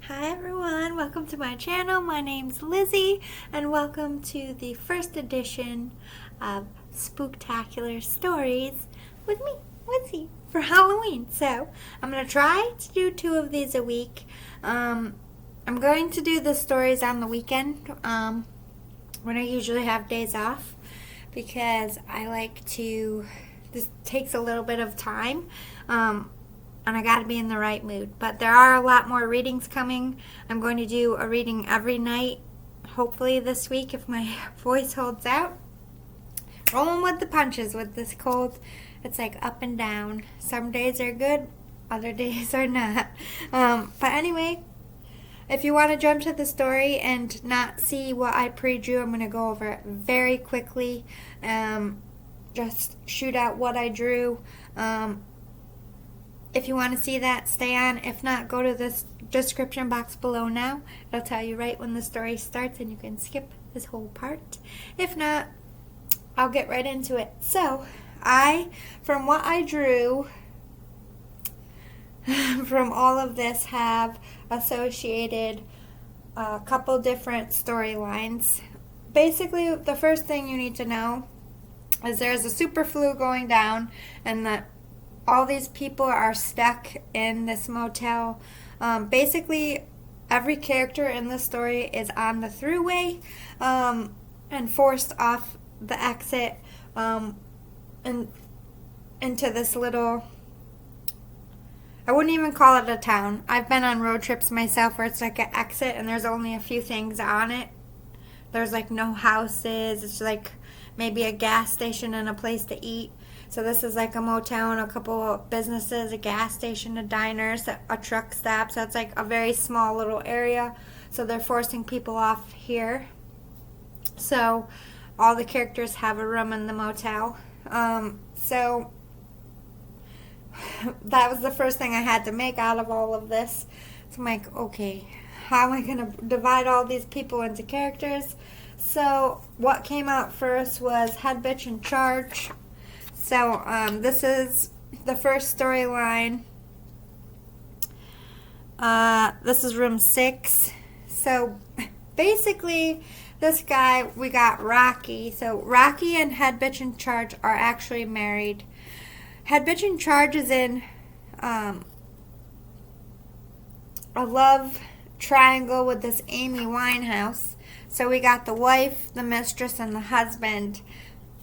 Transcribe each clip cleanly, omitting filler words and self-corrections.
Hi everyone, welcome to my channel. My name's Lizzie and welcome to the first edition of Spooktacular Stories with me, Lizzie, for Halloween. So I'm going to try to do 2 of these a week. I'm going to do the stories on the weekend when I usually have days off because I like to, this takes a little bit of time. And I got to be in the right mood. But there are a lot more readings coming. I'm going to do a reading every night, hopefully this week if my voice holds out. Rolling with the punches with this cold. It's like up and down. Some days are good, other days are not. But anyway, if you want to jump to the story and not see what I pre-drew, I'm going to go over it very quickly. Just shoot out what I drew. If you want to see that, stay on. If not, go to this description box below now. It'll tell you right when the story starts and you can skip this whole part. If not, I'll get right into it. So, from what I drew, from all of this, have associated a couple different storylines. Basically, the first thing you need to know is there's a super flu going down and that all these people are stuck in this motel. Basically, every character in the story is on the throughway and forced off the exit and into this little, I wouldn't even call it a town. I've been on road trips myself where it's like an exit and there's only a few things on it. There's like no houses. It's like maybe a gas station and a place to eat. So this is like a motel and a couple of businesses, a gas station, a diner, a truck stop. So it's like a very small little area. So they're forcing people off here. So all the characters have a room in the motel. So that was the first thing I had to make out of all of this. So I'm like, okay, how am I going to divide all these people into characters? So what came out first was Head Bitch in Charge. So this is the first storyline. This is room 6. So basically, this guy, we got Rocky. So Rocky and Head Bitch in Charge are actually married. Head Bitch in Charge is in a love triangle with this Amy Winehouse. So we got the wife, the mistress, and the husband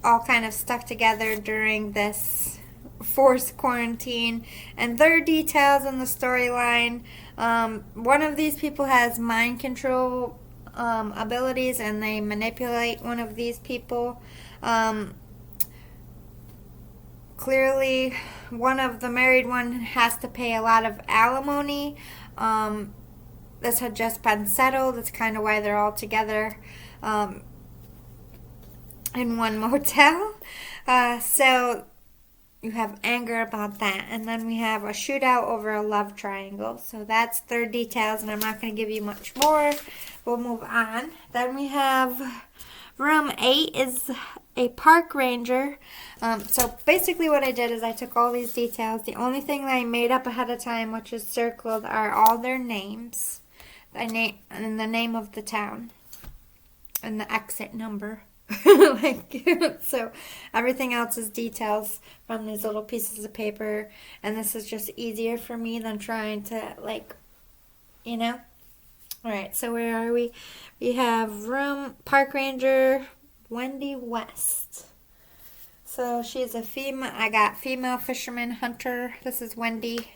all kind of stuck together during this forced quarantine. And there are details in the storyline. One of these people has mind control abilities and they manipulate one of these people. Clearly, one of the married one has to pay a lot of alimony. This had just been settled. That's kind of why they're all together in one motel. So you have anger about that. And then we have a shootout over a love triangle. So that's their details, and I'm not going to give you much more. We'll move on. Then we have room 8 is a park ranger. So basically what I did is I took all these details. The only thing that I made up ahead of time, which is circled, are all their names. And the name of the town. And the exit number. So everything else is details from these little pieces of paper, and this is just easier for me than trying to Alright, so where are we? We have park ranger Wendy West. So she's a female. I got female fisherman hunter. This is Wendy.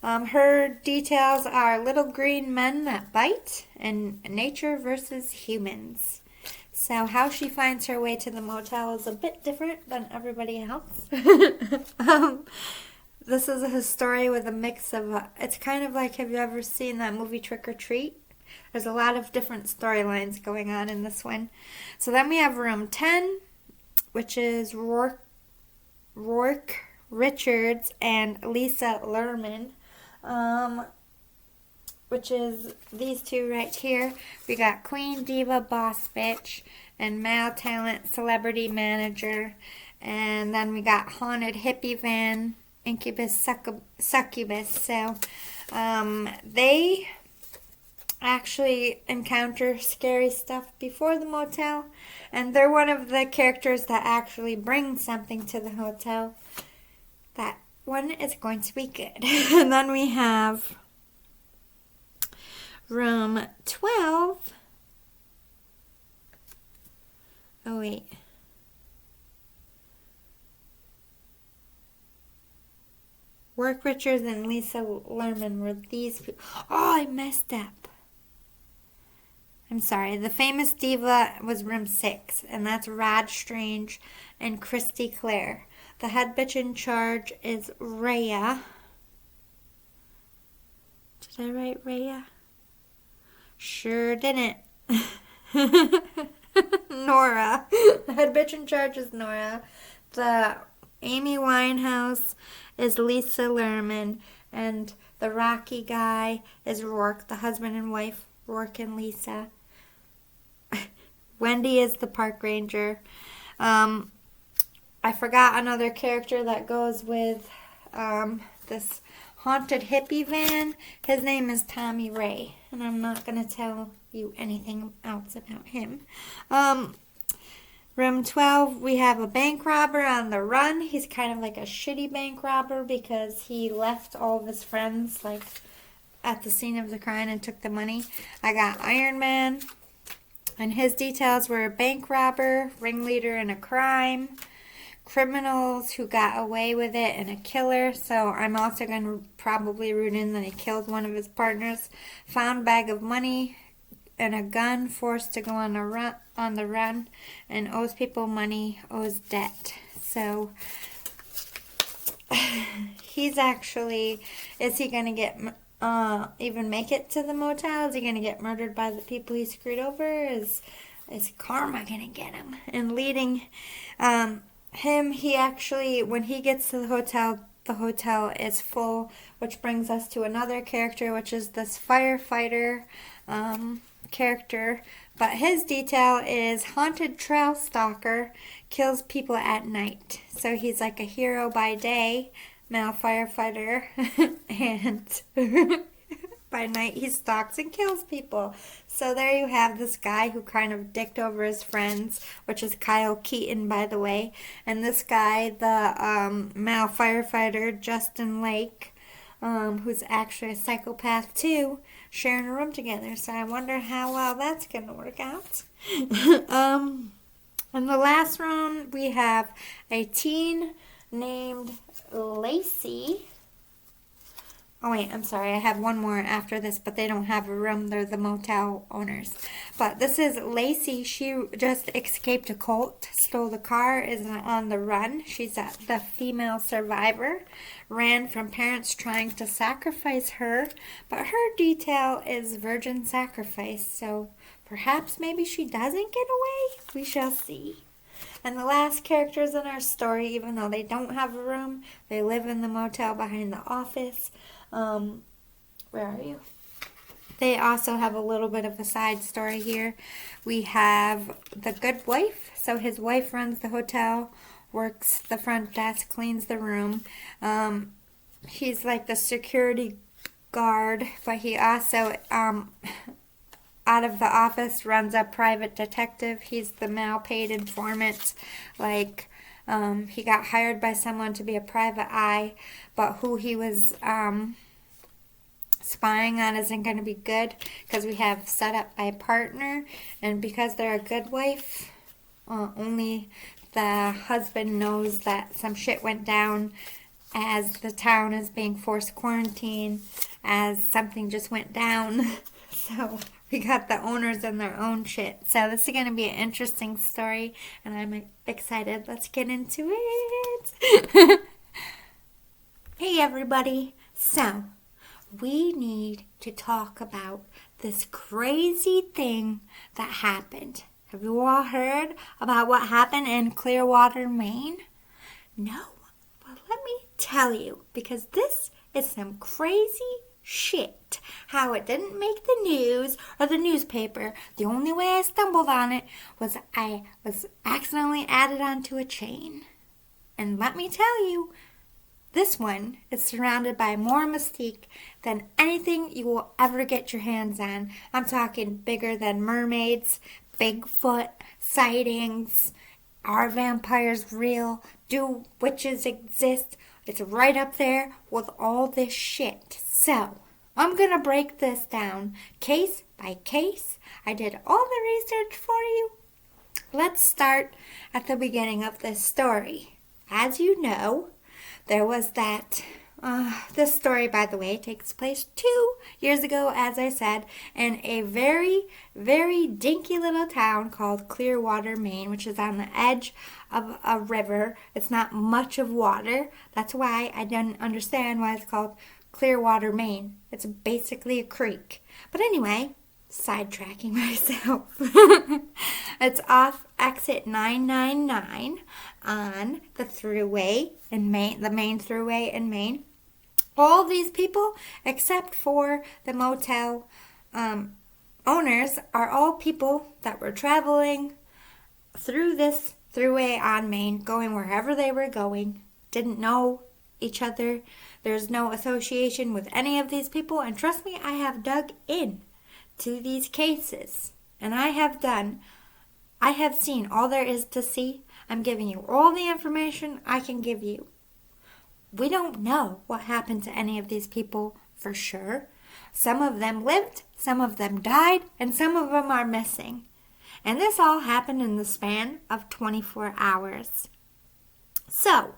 Her details are little green men that bite and nature versus humans. So how she finds her way to the motel is a bit different than everybody else. This is a story with a mix of, it's kind of like, have you ever seen that movie Trick or Treat? There's a lot of different storylines going on in this one. So then we have room 10, which is Rourke Richards and Lisa Lerman. Which is these two right here. We got Queen Diva Boss Bitch and Male Talent Celebrity Manager. And then we got Haunted Hippie Van, Incubus Succubus. So they actually encounter scary stuff before the motel, and they're one of the characters that actually bring something to the hotel. That one is going to be good. And then we have room 12. Oh, wait. Work Richards and Lisa Lerman were these people. Oh, I messed up. I'm sorry. The Famous Diva was room 6, and that's Rod Strange and Christy Clare. The head bitch in charge is Rhea. Did I write Rhea? Sure didn't. Nora. The head bitch in charge is Nora. The Amy Winehouse is Lisa Lerman, and the Rocky guy is Rourke, the husband and wife, Rourke and Lisa. Wendy is the park ranger. I forgot another character that goes with this haunted hippie van. His name is Tommy Ray, and I'm not going to tell you anything else about him. Room 12, we have a bank robber on the run. He's kind of like a shitty bank robber because he left all of his friends like at the scene of the crime and took the money. I got Iron Man, and his details were a bank robber, ringleader in a crime, criminals who got away with it, and a killer. So I'm also going to probably root in that he killed one of his partners. Found bag of money and a gun, forced to go on the run, and owes people money, owes debt. So he's actually, is he going to get even make it to the motel? Is he going to get murdered by the people he screwed over? Is karma going to get him? And leading him, he actually, when he gets to the hotel is full, which brings us to another character, which is this firefighter character. But his detail is haunted trail stalker, kills people at night. So he's like a hero by day, male firefighter, and by night he stalks and kills people. So there you have this guy who kind of dicked over his friends, which is Keaton, by the way. And this guy, the male firefighter, Justin Lake, who's actually a psychopath too, sharing a room together. So I wonder how well that's going to work out. In the last room, we have a teen named Lacey. Oh wait, I'm sorry, I have one more after this, but they don't have a room. They're the motel owners. But this is Lacey. She just escaped a cult, stole the car, is on the run. She's the female survivor, ran from parents trying to sacrifice her, but her detail is virgin sacrifice, so perhaps maybe she doesn't get away. We shall see. And the last characters in our story, even though they don't have a room, they live in the motel behind the office. Where are you? They also have a little bit of a side story here. We have the good wife. So his wife runs the hotel, works the front desk, cleans the room. He's like the security guard, but he also, out of the office, runs a private detective. He's the male paid informant. Like, he got hired by someone to be a private eye, but who he was spying on isn't going to be good, because we have set up by partner, and because they're a good wife, only the husband knows that some shit went down as the town is being forced quarantine, as something just went down. So we got the owners in their own shit. So this is going to be an interesting story, and I'm excited. Let's get into it. Hey, everybody. So we need to talk about this crazy thing that happened. Have you all heard about what happened in Clearwater, Maine? No. Well, let me tell you, because this is some crazy shit. How it didn't make the news or the newspaper. The only way I stumbled on it was I was accidentally added onto a chain. And let me tell you, This one is surrounded by more mystique than anything you will ever get your hands on. I'm talking bigger than mermaids, Bigfoot, sightings, are vampires real? Do witches exist? It's right up there with all this shit. So, I'm going to break this down case by case. I did all the research for you. Let's start at the beginning of this story. As you know, there was that, this story, by the way, takes place 2 years ago, as I said, in a very, very dinky little town called Clearwater, Maine, which is on the edge of a river. It's not much of water. That's why I didn't understand why it's called Clearwater, Maine. It's basically a creek. But anyway, sidetracking myself. It's off exit 999 on the thruway in Maine, the main thruway in Maine. All these people, except for the motel owners, are all people that were traveling through this thruway on Maine, going wherever they were going, didn't know each other. There's no association with any of these people, and trust me, I have dug in to these cases, and I have seen all there is to see. I'm giving you all the information I can give you. We don't know what happened to any of these people for sure. Some of them lived, some of them died, and some of them are missing. And this all happened in the span of 24 hours. So,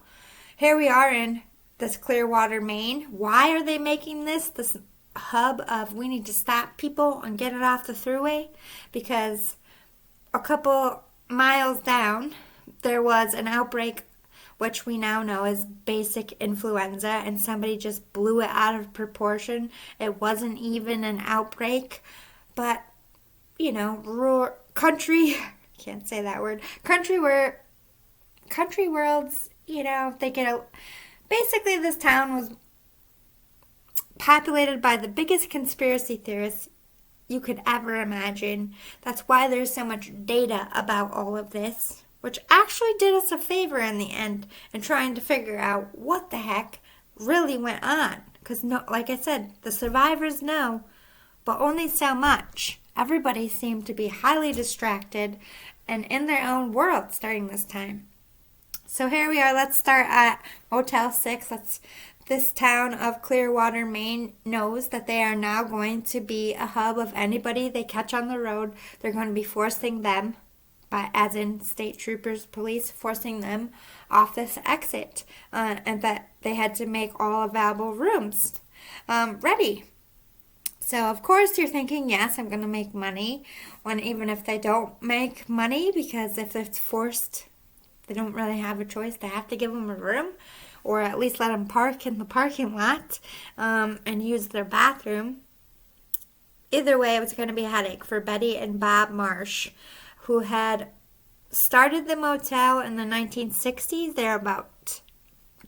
here we are in this Clearwater, Maine. Why are they making this hub of we need to stop people and get it off the thruway? Because a couple miles down, there was an outbreak, which we now know is basic influenza, and somebody just blew it out of proportion. It wasn't even an outbreak, but, you know, country, can't say that word, country worlds, you know, basically this town was populated by the biggest conspiracy theorists you could ever imagine. That's why there's so much data about all of this, which actually did us a favor in the end in trying to figure out what the heck really went on. Because, no, like I said, the survivors know, but only so much. Everybody seemed to be highly distracted and in their own worlds during this time. So here we are. Let's start at Motel 6. This town of Clearwater, Maine knows that they are now going to be a hub of anybody they catch on the road. They're going to be forcing them, as in state troopers, police, forcing them off this exit. And that they had to make all available rooms ready. So, of course, you're thinking, yes, I'm going to make money. Even if they don't make money, because if it's forced, they don't really have a choice. They have to give them a room, or at least let them park in the parking lot and use their bathroom. Either way, it was going to be a headache for Betty and Bob Marsh, who had started the motel in the 1960s. They're about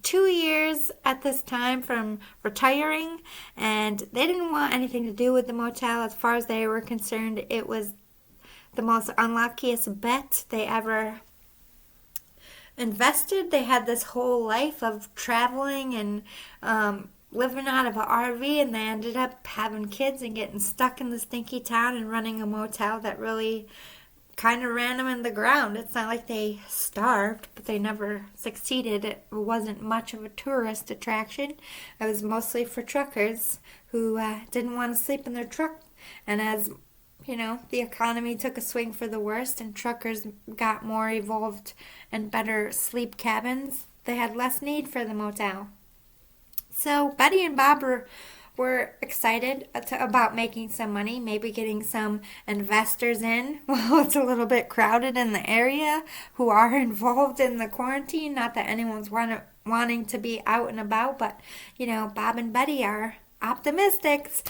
2 years at this time from retiring, and they didn't want anything to do with the motel. As far as they were concerned, it was the most unluckiest bet they ever invested. They had this whole life of traveling and living out of an RV, and they ended up having kids and getting stuck in the stinky town and running a motel that really kind of ran them in the ground. It's not like they starved, but they never succeeded. It wasn't much of a tourist attraction. It was mostly for truckers who didn't want to sleep in their truck. And as you know, the economy took a swing for the worst and truckers got more evolved and better sleep cabins, they had less need for the motel. So Betty and Bob were excited about making some money, maybe getting some investors in. Well, it's a little bit crowded in the area who are involved in the quarantine. Not that anyone's wanting to be out and about, but, you know, Bob and Betty are optimists.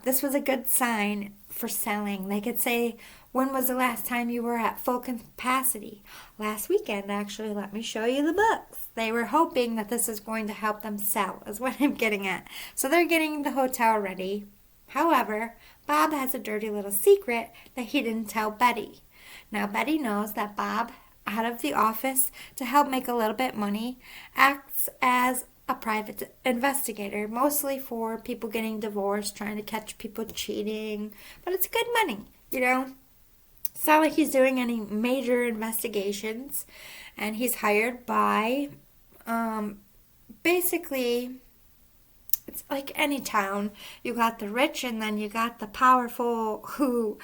This was a good sign for selling. They could say, when was the last time you were at full capacity? Last weekend, actually. Let me show you the books. They were hoping that this is going to help them sell, is what I'm getting at. So they're getting the hotel ready. However, Bob has a dirty little secret that he didn't tell Betty. Now, Betty knows that Bob, out of the office to help make a little bit money, acts as a private investigator, mostly for people getting divorced, trying to catch people cheating. But it's good money, you know. It's not like he's doing any major investigations. And he's hired by, basically, it's like any town. You got the rich and then you got the powerful who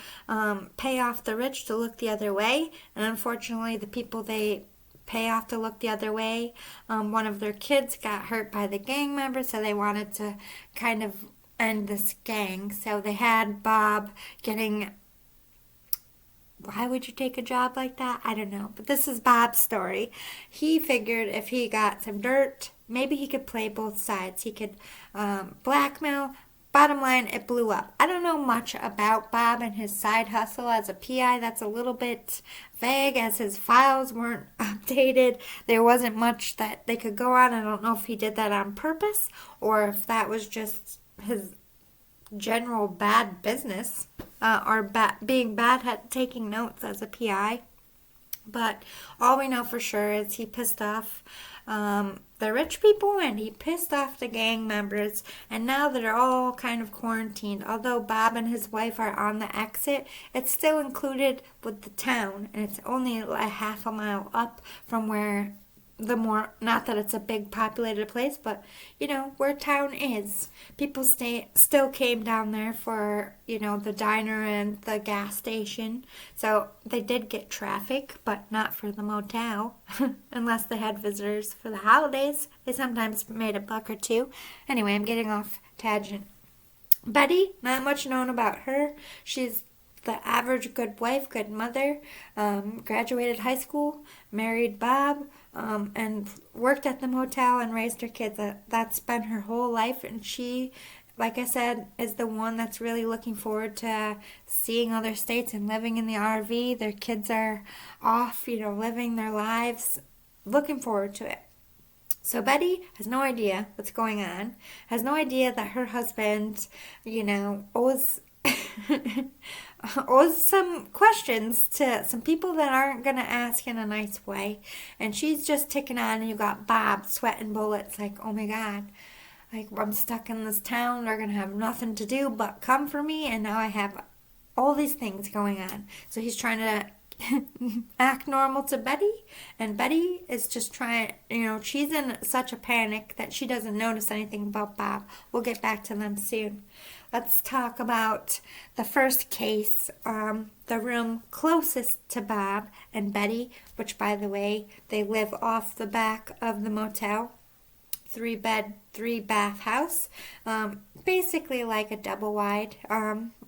pay off the rich to look the other way. And unfortunately, the people they pay off to look the other way, one of their kids got hurt by the gang member, so they wanted to kind of end this gang. So they had Bob getting... Why would you take a job like that? I don't know. But this is Bob's story. He figured if he got some dirt, maybe he could play both sides. He could blackmail. Bottom line, it blew up. I don't know much about Bob and his side hustle as a PI. That's a little bit vague as his files weren't updated. There wasn't much that they could go on. I don't know if he did that on purpose or if that was just his general bad business or being bad at taking notes as a PI. But all we know for sure is he pissed off the rich people and he pissed off the gang members, and now they're all kind of quarantined. Although Bob and his wife are on the exit, it's still included with the town, and it's only a half a mile up from where not that it's a big populated place, but where town is. People still came down there for the diner and the gas station, so they did get traffic, but not for the motel. Unless they had visitors for the holidays, they sometimes made a buck or two. Anyway, I'm getting off tangent. Betty, not much known about her. She's the average good wife, good mother, graduated high school, married Bob, and worked at the motel and raised her kids. That's been her whole life, and she, like I said, is the one that's really looking forward to seeing other states and living in the RV. Their kids are off, living their lives, looking forward to it. So Betty has no idea what's going on, has no idea that her husband, owes some questions to some people that aren't going to ask in a nice way. And she's just ticking on, and you got Bob sweating bullets like, oh my God, like I'm stuck in this town. They're going to have nothing to do but come for me. And now I have all these things going on. So he's trying to act normal to Betty, and Betty is just trying, she's in such a panic that she doesn't notice anything about Bob. We'll get back to them soon. Let's talk about the first case, the room closest to Bob and Betty, which, by the way, they live off the back of the motel. 3-bed, 3-bath house, basically like a double wide,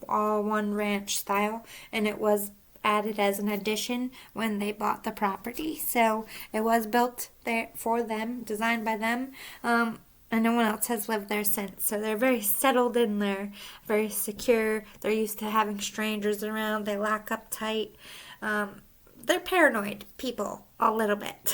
all one ranch style, and it was added as an addition when they bought the property. So it was built there for them, designed by them, and no one else has lived there since. So they're very settled in there, very secure. They're used to having strangers around. They lock up tight. They're paranoid people a little bit.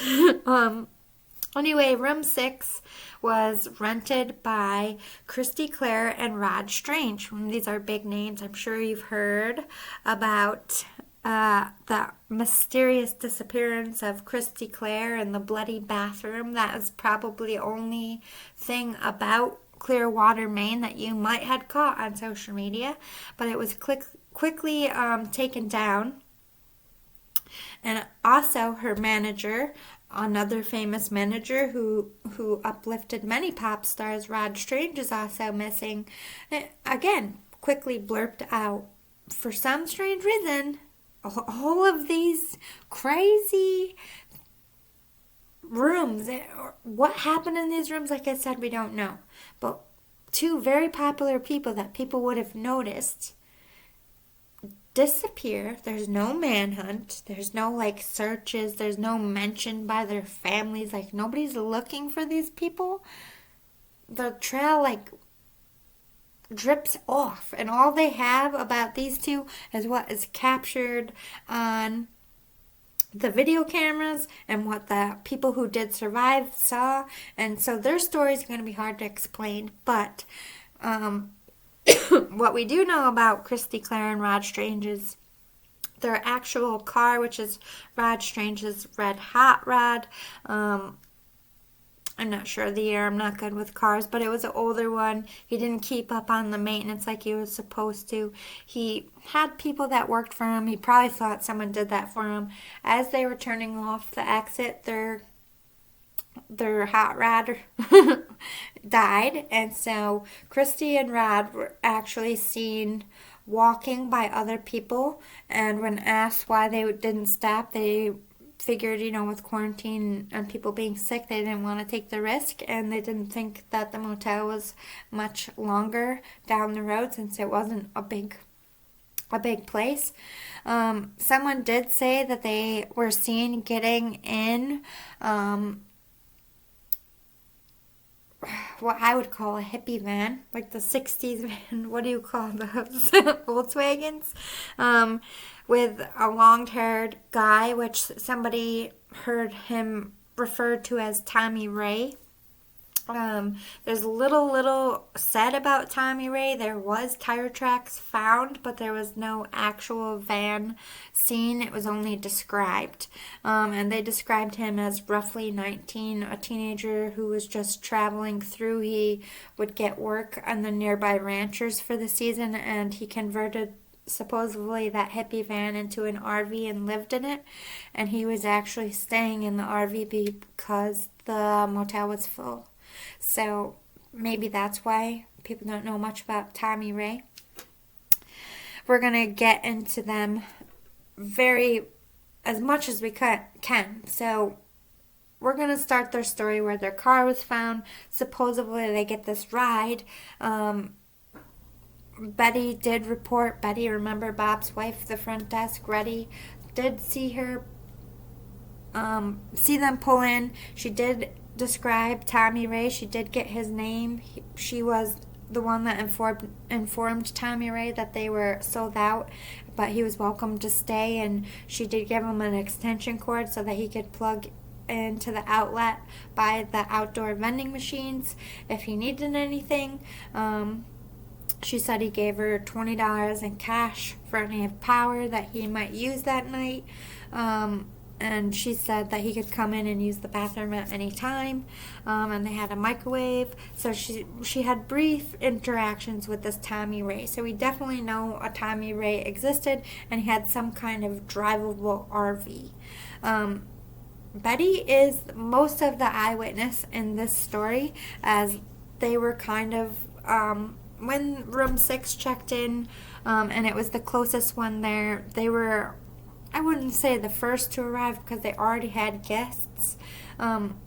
Anyway, room 6 was rented by Christy Clare and Rod Strange. These are big names. I'm sure you've heard about the mysterious disappearance of Christy Clare in the bloody bathroom. That is probably the only thing about Clearwater, Maine that you might have caught on social media, but it was quickly taken down. And also her manager, another famous manager who uplifted many pop stars, Rod Strange, is also missing. Again, quickly blurped out. For some strange reason, all of these crazy rooms, what happened in these rooms, like I said, we don't know. But 2 very popular people that people would have noticed disappear. There's no manhunt. There's no searches. There's no mention by their families. Nobody's looking for these people. The trail drips off, and all they have about these 2 is what is captured on the video cameras and what the people who did survive saw. And so their stories are going to be hard to explain, but what we do know about Christy Clare and Rod Strange is their actual car, which is Rod Strange's red hot rod, I'm not sure of the year. I'm not good with cars, but it was an older one. He didn't keep up on the maintenance like he was supposed to. He had people that worked for him. He probably thought someone did that for him. As they were turning off the exit, their hot rod died, and so Christy and Rod were actually seen walking by other people, and when asked why they didn't stop, they figured, with quarantine and people being sick, they didn't want to take the risk, and they didn't think that the motel was much longer down the road since it wasn't a big place. Someone did say that they were seen getting in what I would call a hippie van, like the 60s van. What do you call those? Volkswagens? With a long-haired guy, which somebody heard him referred to as Tommy Ray. There's little said about Tommy Ray. There was tire tracks found, but there was no actual van seen. It was only described. And they described him as roughly 19, a teenager who was just traveling through. He would get work on the nearby ranchers for the season, and he converted supposedly that hippie van into an RV and lived in it. And he was actually staying in the RV because the motel was full. So maybe that's why people don't know much about Tommy Ray. We're going to get into them as much as we can. So we're going to start their story where their car was found. Supposedly they get this ride. Betty did report. Betty, remember Bob's wife, the front desk, Reddy, did see her, see them pull in. She did describe Tommy Ray. She did get his name. She was the one that informed Tommy Ray that they were sold out, but he was welcome to stay, and she did give him an extension cord so that he could plug into the outlet by the outdoor vending machines if he needed anything. She said he gave her $20 in cash for any power that he might use that night. And she said that he could come in and use the bathroom at any time. And they had a microwave. So she had brief interactions with this Tommy Ray. So we definitely know a Tommy Ray existed, and he had some kind of drivable RV. Betty is most of the eyewitness in this story, as they were kind of... when room 6 checked in, and it was the closest one there, they were, I wouldn't say the first to arrive because they already had guests. I'm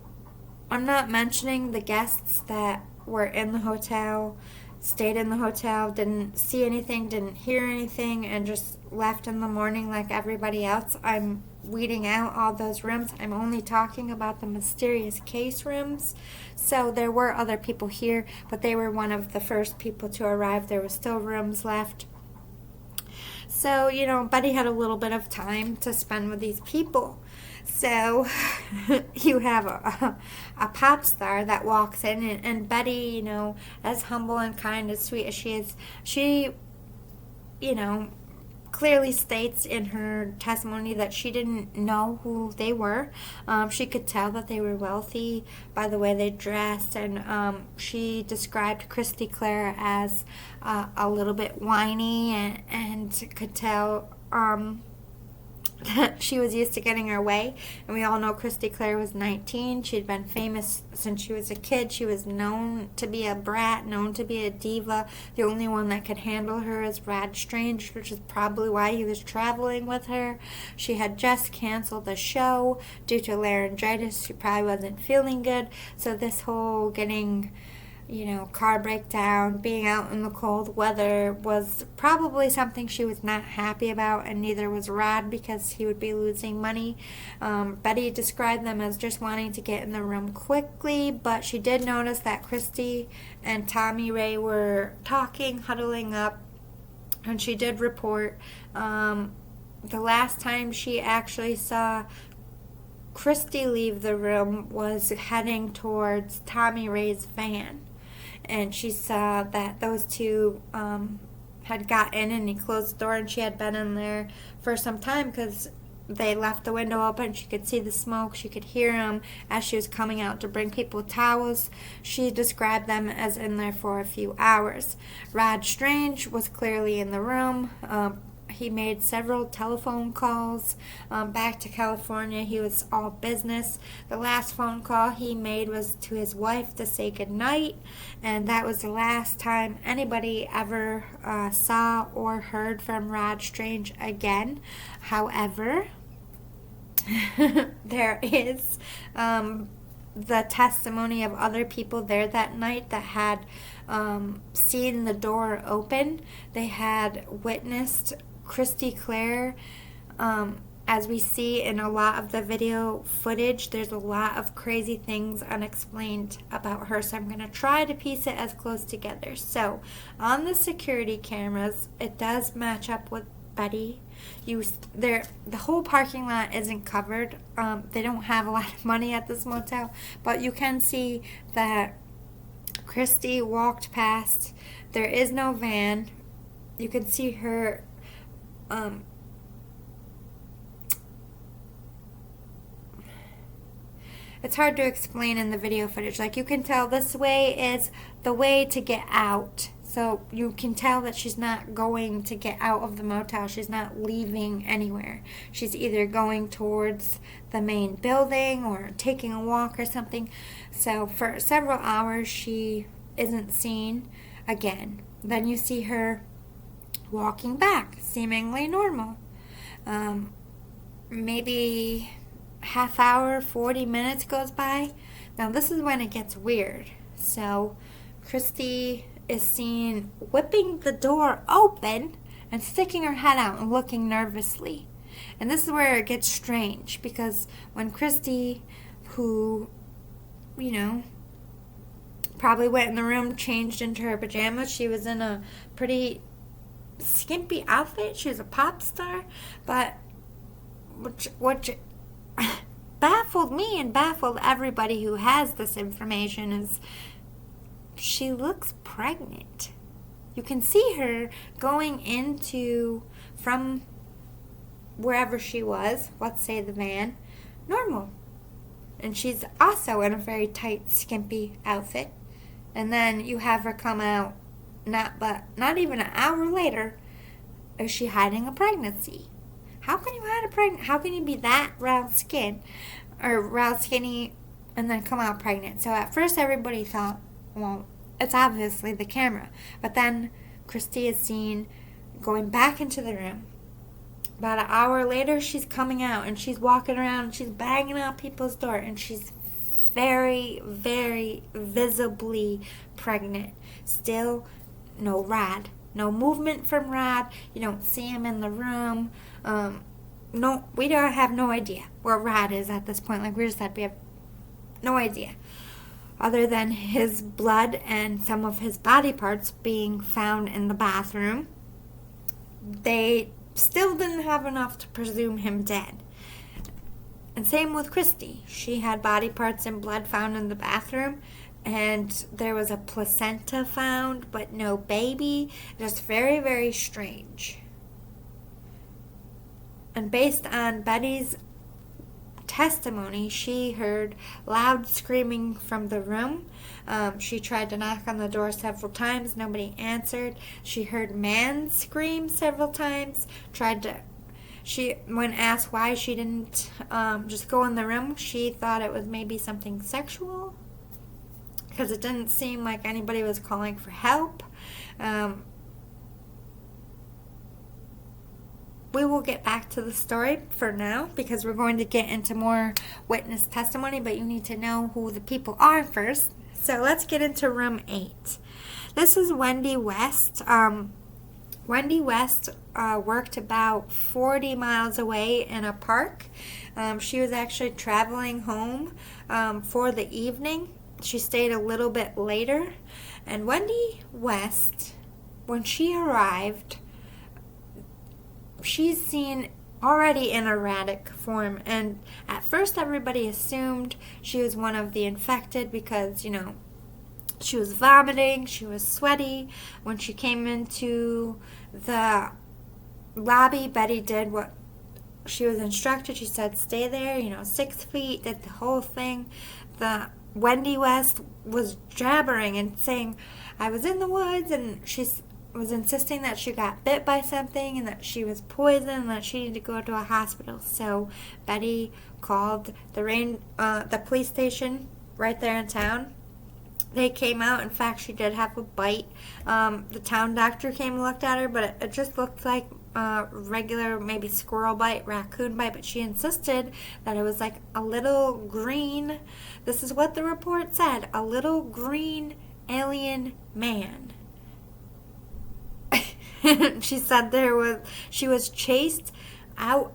not mentioning the guests that were in the hotel, stayed in the hotel, didn't see anything, didn't hear anything, and just left in the morning like everybody else. I'm weeding out all those rooms. I'm only talking about the mysterious case rooms. So there were other people here, but they were one of the first people to arrive. There were still rooms left. So, Betty had a little bit of time to spend with these people. So you have a pop star that walks in, and Betty, as humble and kind, as sweet as she is, she, clearly states in her testimony that she didn't know who they were. She could tell that they were wealthy by the way they dressed, and she described Christy Clare as a little bit whiny, and could tell that she was used to getting her way. And we all know Christy Clare was 19. She'd been famous since she was a kid. She was known to be a brat, known to be a diva. The only one that could handle her is Brad Strange, which is probably why he was traveling with her. She had just canceled the show due to laryngitis. She probably wasn't feeling good. So this whole getting, car breakdown, being out in the cold weather was probably something she was not happy about, and neither was Rod because he would be losing money. Betty described them as just wanting to get in the room quickly, but she did notice that Christy and Tommy Ray were talking, huddling up, and she did report the last time she actually saw Christy leave the room was heading towards Tommy Ray's van. And she saw that those two had got in, and he closed the door, and she had been in there for some time because they left the window open. She could see the smoke. She could hear them as she was coming out to bring people towels. She described them as in there for a few hours. Rod Strange was clearly in the room. He made several telephone calls back to California. He was all business. The last phone call he made was to his wife to say goodnight, and that was the last time anybody ever saw or heard from Rod Strange again. However, there is the testimony of other people there that night that had seen the door open. They had witnessed Christy Clare. As we see in a lot of the video footage, there's a lot of crazy things unexplained about her, so I'm going to try to piece it as close together. So on the security cameras, it does match up with Betty. The whole parking lot isn't covered. They don't have a lot of money at this motel, but you can see that Christy walked past. There is no van. You can see her it's hard to explain in the video footage. Like, you can tell this way is the way to get out. So you can tell that she's not going to get out of the motel. She's not leaving anywhere. She's either going towards the main building or taking a walk or something. So for several hours, she isn't seen again. Then you see her walking back, seemingly normal. Maybe half hour, 40 minutes goes by. Now this is when it gets weird. So Christy is seen whipping the door open and sticking her head out and looking nervously. And this is where it gets strange, because when Christy, who, probably went in the room, changed into her pajamas, she was in a pretty skimpy outfit. She was a pop star, but which baffled me and baffled everybody who has this information is she looks pregnant. You can see her going from wherever she was, let's say the van, normal. And she's also in a very tight, skimpy outfit. And then you have her come out not even an hour later, is she hiding a pregnancy? How can you hide a pregnant? How can you be that round skinny and then come out pregnant? So at first everybody thought, well, it's obviously the camera. But then Christy is seen going back into the room. About an hour later, she's coming out and she's walking around and she's banging out people's door, and she's very, very visibly pregnant. Still no Rod. No movement from Rod. You don't see him in the room. No, we don't have no idea where Rod is at this point. Like we just said, we have no idea. Other than his blood and some of his body parts being found in the bathroom, they still didn't have enough to presume him dead. And same with Christy. She had body parts and blood found in the bathroom, and there was a placenta found, but no baby. Just very, very strange. And based on Betty's testimony, she heard loud screaming from the room. She tried to knock on the door several times. Nobody answered. She heard man scream several times. When asked why she didn't just go in the room, she thought it was maybe something sexual, because it didn't seem like anybody was calling for help. We will get back to the story for now, because we're going to get into more witness testimony, but you need to know who the people are first. So let's get into room 8. This is Wendy West. Wendy West worked about 40 miles away in a park. She was actually traveling home for the evening. She stayed a little bit later. And Wendy West, when she arrived, she's seen already in erratic form. And at first everybody assumed she was one of the infected because, she was vomiting, she was sweaty. When she came into the lobby, Betty did what she was instructed, she said, stay there, 6 feet, did the whole thing. The Wendy West was jabbering and saying, I was in the woods, and she was insisting that she got bit by something and that she was poisoned and that she needed to go to a hospital. So Betty called the police station right there in town. They came out. In fact, she did have a bite. The town doctor came and looked at her, but it just looked like regular, maybe squirrel bite, raccoon bite, but she insisted that it was like a little green, this is what the report said, a little green alien man. She said she was chased out.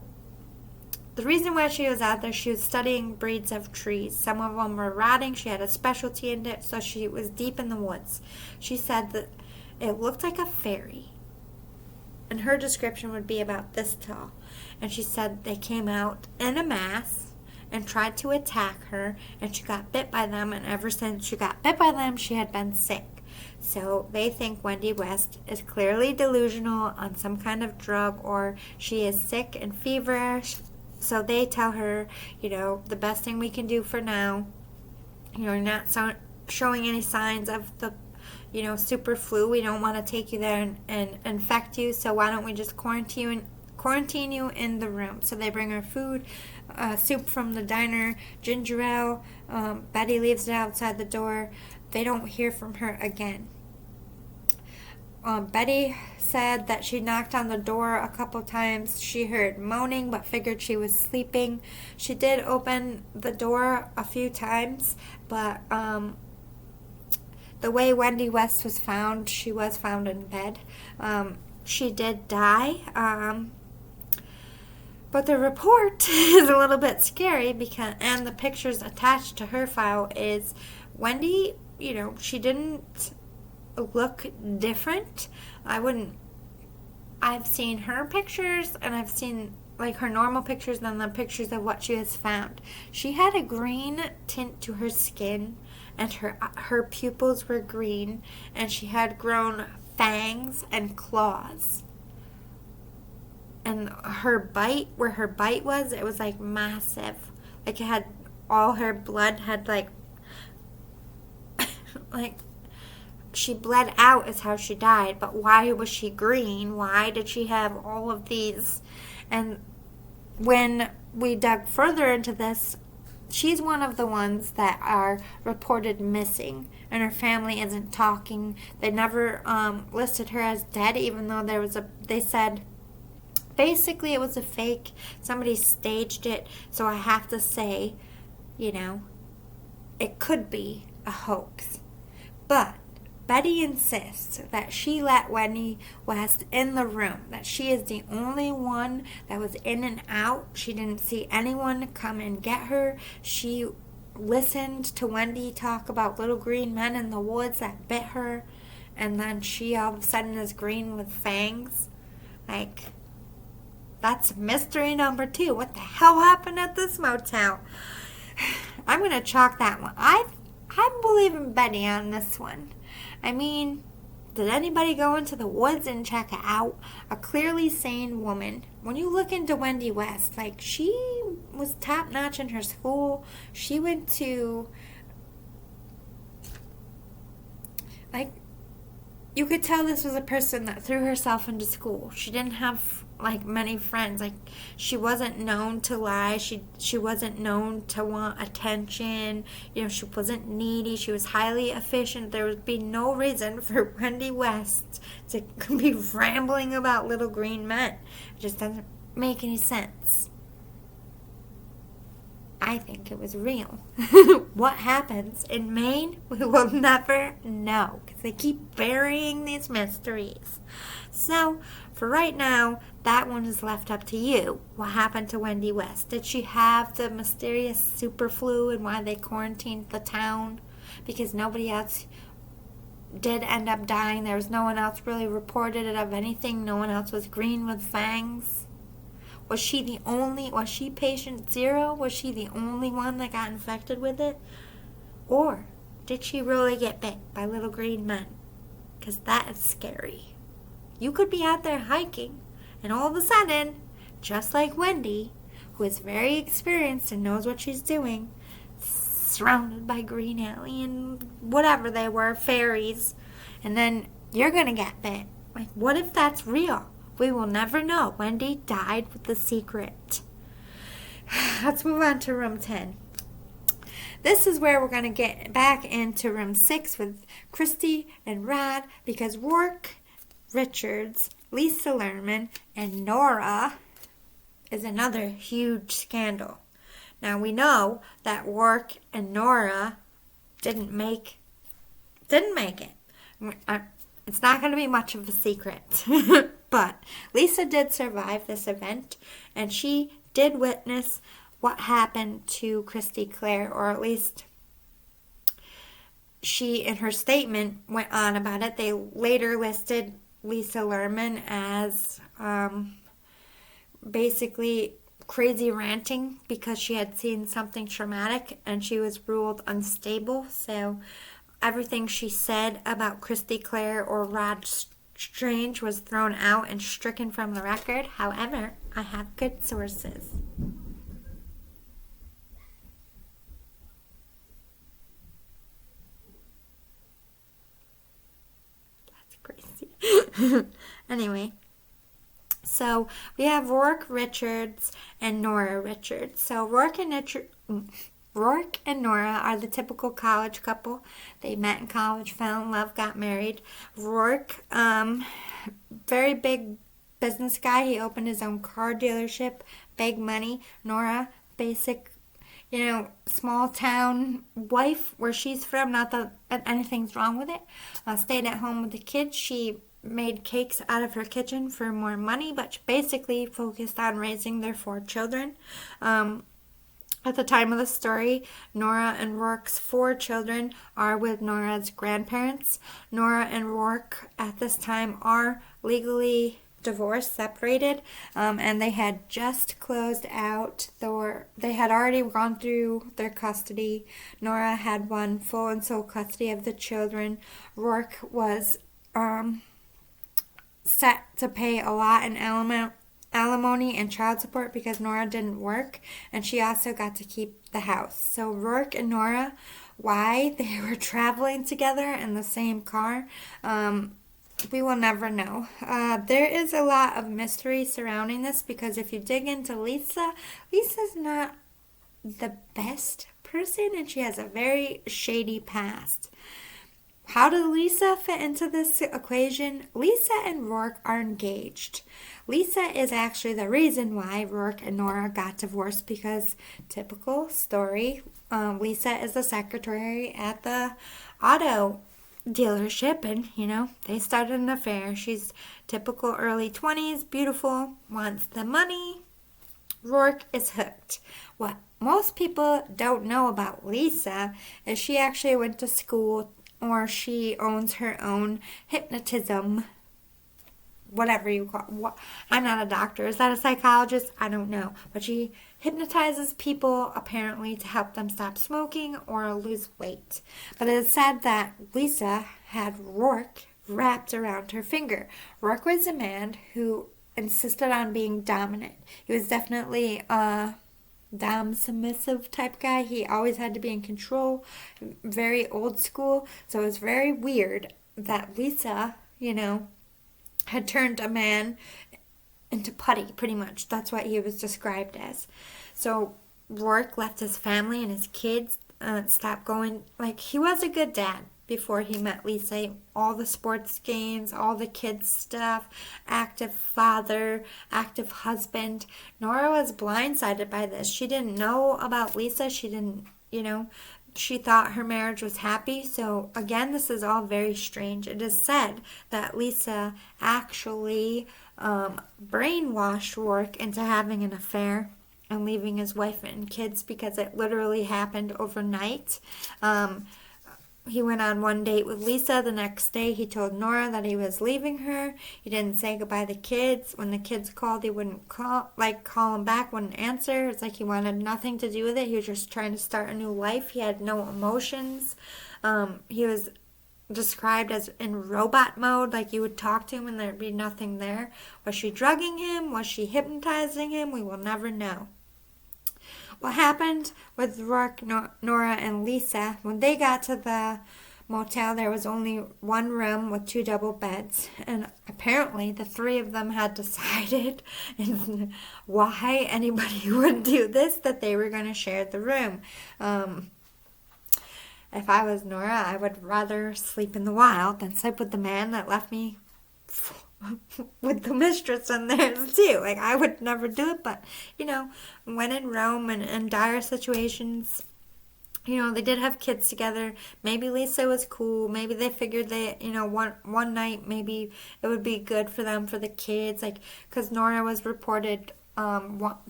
The reason why she was out there, she was studying breeds of trees. Some of them were rotting. She had a specialty in it, so she was deep in the woods. She said that it looked like a fairy. And her description would be about this tall. And she said they came out in a mass and tried to attack her, and she got bit by them, and ever since she got bit by them, she had been sick. So they think Wendy West is clearly delusional on some kind of drug, or she is sick and feverish. So they tell her, the best thing we can do for now, you're not showing any signs of the super flu. We don't want to take you there and infect you, so why don't we just quarantine you in the room? So they bring her food, soup from the diner, ginger ale. Betty leaves it outside the door. They don't hear from her again. Betty said that she knocked on the door a couple times. She heard moaning but figured she was sleeping. She did open the door a few times, but the way Wendy West was found, she was found in bed. She did die, but the report is a little bit scary and the pictures attached to her file is Wendy, she didn't look different. I've seen her pictures, and I've seen like her normal pictures and the pictures of what she has found. She had a green tint to her skin, and her pupils were green, and she had grown fangs and claws. And her bite, where her bite was, it was like massive. Like it had all her blood had like she bled out is how she died. But why was she green? Why did she have all of these? And when we dug further into this, she's one of the ones that are reported missing, and her family isn't talking. They never listed her as dead, even though they said basically it was a fake. Somebody staged it, so I have to say, it could be a hoax. But Betty insists that she let Wendy West in the room, that she is the only one that was in and out. She didn't see anyone come and get her. She listened to Wendy talk about little green men in the woods that bit her, and then she all of a sudden is green with fangs. That's mystery number 2. What the hell happened at this motel? I'm going to chalk that one. I'm believing Betty on this one. I mean, did anybody go into the woods and check it out? A clearly sane woman. When you look into Wendy West, she was top-notch in her school. She went to, you could tell this was a person that threw herself into school. She didn't have many friends. She wasn't known to lie. She wasn't known to want attention. She wasn't needy. She was highly efficient. There would be no reason for Wendy West to be rambling about little green men. It just doesn't make any sense. I think it was real. What happens in Maine, we will never know, because they keep burying these mysteries. So, for right now, that one is left up to you. What happened to Wendy West? Did she have the mysterious super flu, and why they quarantined the town? Because nobody else did end up dying. There was no one else really reported it of anything. No one else was green with fangs. Was she patient 0? Was she the only one that got infected with it? Or did she really get bit by little green men? Because that is scary. You could be out there hiking, and all of a sudden, just like Wendy, who is very experienced and knows what she's doing, surrounded by green alien, whatever they were, fairies, and then you're gonna get bit. Like, what if that's real? We will never know. Wendy died with the secret. Let's move on to room 10. This is where we're going to get back into room 6 with Christy and Rod, because Rourke Richards, Lisa Lerman, and Nora is another huge scandal. Now, we know that Rourke and Nora didn't make it. It's not going to be much of a secret. But Lisa did survive this event, and she did witness what happened to Christy Clare, or at least she, in her statement, went on about it. They later listed Lisa Lerman as basically crazy ranting because she had seen something traumatic and she was ruled unstable. So everything she said about Christy Clare or Rod Strange was thrown out and stricken from the record. However, I have good sources. That's crazy. Anyway, so we have Rourke Richards and Nora Richards. So Rourke and Nora are the typical college couple. They met in college, fell in love, got married. Rourke, very big business guy. He opened his own car dealership, big money. Nora, basic, small town wife where she's from. Not that anything's wrong with it. Stayed at home with the kids. She made cakes out of her kitchen for more money, but she basically focused on raising their 4 children. At the time of the story, Nora and Rourke's 4 children are with Nora's grandparents. Nora and Rourke at this time are legally divorced, separated, and they had just closed out. They had already gone through their custody. Nora had won full and sole custody of the children. Rourke was set to pay a lot in alimony and child support because Nora didn't work, and she also got to keep the house. So Rourke and Nora, why they were traveling together in the same car, we will never know. There is a lot of mystery surrounding this because if you dig into Lisa's not the best person, and she has a very shady past. How did Lisa fit into this equation? Lisa and Rourke are engaged. Lisa is actually the reason why Rourke and Nora got divorced because, typical story, Lisa is the secretary at the auto dealership and, they started an affair. She's typical early 20s, beautiful, wants the money. Rourke is hooked. What most people don't know about Lisa is she actually went to school, or she owns her own hypnotism, whatever you call it. I'm not a doctor. Is that a psychologist? I don't know. But she hypnotizes people, apparently, to help them stop smoking or lose weight. But it is said that Lisa had Rourke wrapped around her finger. Rourke was a man who insisted on being dominant. He was definitely dom submissive type guy. He always had to be in control, very old school. So it was very weird that Lisa, had turned a man into putty, pretty much. That's what he was described as. So Rourke left his family and his kids, stopped going. He was a good dad before he met Lisa. All the sports games, all the kids stuff, active father, active husband. Nora was blindsided by this. She didn't know about Lisa. She didn't, she thought her marriage was happy. So again, this is all very strange. It is said that Lisa actually brainwashed Rourke into having an affair and leaving his wife and kids because it literally happened overnight. He went on one date with Lisa. The next day, he told Nora that he was leaving her. He didn't say goodbye to the kids. When the kids called, he wouldn't call him back, wouldn't answer. It's like he wanted nothing to do with it. He was just trying to start a new life. He had no emotions. He was described as in robot mode, like you would talk to him and there'd be nothing there. Was she drugging him? Was she hypnotizing him? We will never know. What happened with Rourke, Nora, and Lisa, when they got to the motel, there was only one room with 2 double beds, and apparently the 3 of them had decided why anybody would do this, that they were going to share the room. If I was Nora, I would rather sleep in the wild than sleep with the man that left me with the mistress in there too. Like, I would never do it, but, when in Rome and in dire situations, they did have kids together. Maybe Lisa was cool. Maybe they figured that, one night maybe it would be good for them, for the kids. Like, because Nora was reported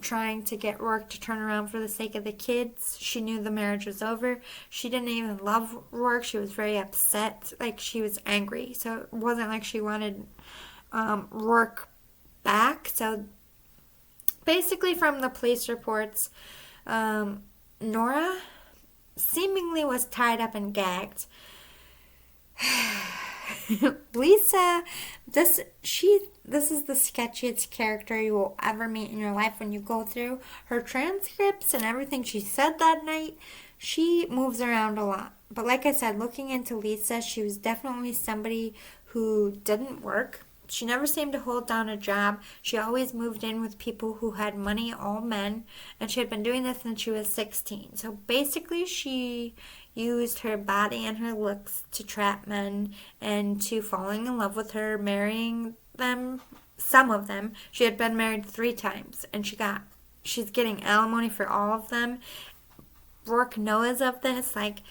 trying to get Rourke to turn around for the sake of the kids. She knew the marriage was over. She didn't even love Rourke. She was very upset. Like, she was angry. So it wasn't like she wanted Rourke back. So basically, from the police reports, Nora seemingly was tied up and gagged. Lisa, this is the sketchiest character you will ever meet in your life. When you go through her transcripts and everything she said that night, she moves around a lot. But like I said, looking into Lisa, she was definitely somebody who didn't work. She never seemed to hold down a job. She always moved in with people who had money, all men, and she had been doing this since she was 16. So basically, she used her body and her looks to trap men into falling in love with her, marrying them, some of them. She had been married 3 times, and she's getting alimony for all of them. Rourke knows of this. Like,